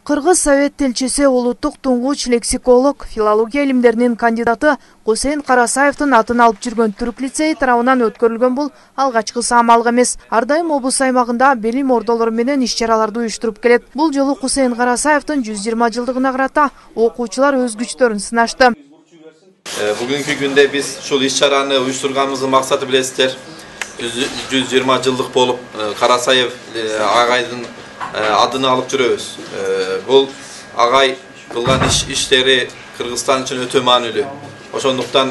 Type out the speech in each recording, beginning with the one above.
Кыргыз совет тилчиси, улуттук туңгуч лексиколог, филология илимдеринин кандидаты Кусейин Карасаевдин атын алып жүргөн Түрк лицейи тарабынан өткөрүлгөн бул алгачкы самалык эмес. Ар дайым облус аймагында билим ордолору менен иш-чараларды уюштуруп келет. Бул жолу Кусейин Карасаевдин 120 жылдыгына карата окуучулар өз күчтөрүн сынашты. Bugünkü günde biz şu iş-çarаны uyuşturganımızın maksadı bilesizler. 120 жылдык болуп Карасаев агайдын adını alıp жүрөбүz. Бул агай кылган иштери Кыргызстан үчүн өтө маанилүү. Ошондуктан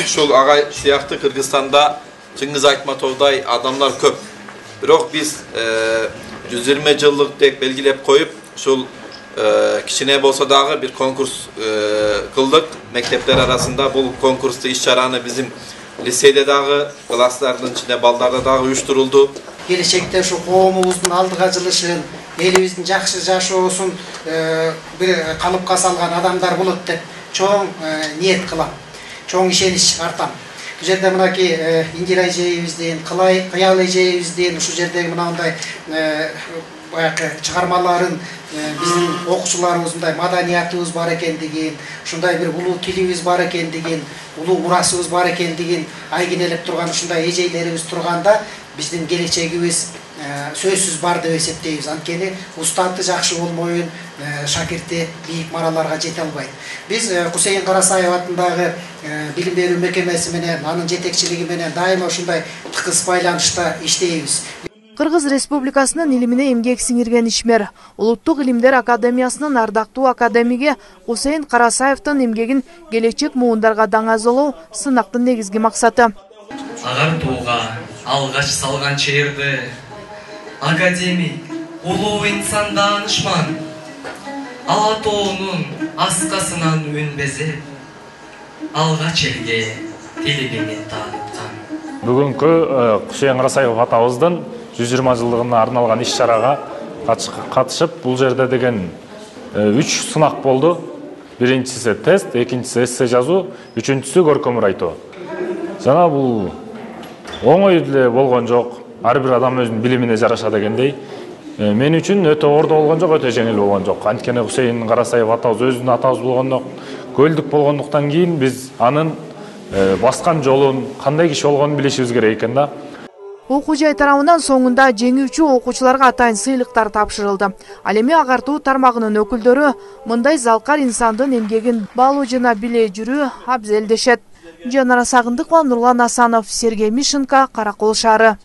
шул агай сыяктуу Кыргызстанда Чыңгыз Айтматовдай адамдар көп. Бирок биз 120 жылдык деп белгилеп коюп, шул кичине болсо дагы бир конкурс кылдык. Мектептер арасында бул конкурсту иш-чараны bizim liseyde dagы, класстардын ичинде балдарда дагы уюштурулду. Келечекте şu коомубуздун алдыга жылышын, элибиздин жакшы жашоосун бир калыпка салган адамдар болот деп чоң ниет кылам. Чоң ишенич артам. Бу жерде мынакей Индира эжебиздин, Кыял эжебиздин ушу жердеги мынандай баягы чыгармаларын биздин окуучуларыбыз мындай маданиятыбыз бар экендигин, ушундай бир улуу тилибиз бар экендигин, улуу мурасыбыз бар экендигин айгинелеп турган ушундай эжейлерибиз турганда биздин келечегибиз сөзсүз бар деп эсептейбиз. Анткени устаты жакшы болмойун шакирти бийик мараларга жете албайт. Биз Кусейин Карасаев атындагы билим берүү мекемеси менен, анын жетекчилиги менен дайыма ушундай тыкыз байланышта иштейбиз. Кыргыз Республикасынын илимине эмгек сиңирген ишмер, Улуттук илимдер академиясынын ардактуу академиги Кусейин Карасаевдин эмгегин келечек муундарга даңазолоо сынактын негизги максаты. Агартууга алгач салган чээрди академик, улуу инсан даанышман, ала тоонун аскасынан үнбезеп, алгач элге тилигин тааныткан. Бүгүнкү Кусейин Карасаев атабыздын 120 жылдыгына арналган иш-чарага катышып, бул жерде деген 3 сынак болду. Биринчиси тест, экинчиси эссе жазуу, үчүнчүсү көркөм айтуу. Жана бул оңой эле болгон жок. Ар бир адам өзүнүн билимине жараша дегендей. Мен үчүн өтө ордо болгон жок, өтө жеңил болгон жок. Анткени Кусейин Карасаев атабыз өзүнүн атабыз болгондук, көлдүк болгондуктан кийин биз анын баскан жолун, кандай киши болгонун билишибиз керек экен да. Окуу жай тарабынан соңунда жеңүүчү окуучуларга атайын сыйлыктар тапшырылды. Ал эми агартуу тармагынын өкүлдөрү мындай залкар инсандын эмгегин баалуу жана биле жүрүү абзел дешет. Жанара Сагындыкова, Нурлан Асанов, Сергей Мишенко, Каракол шаары.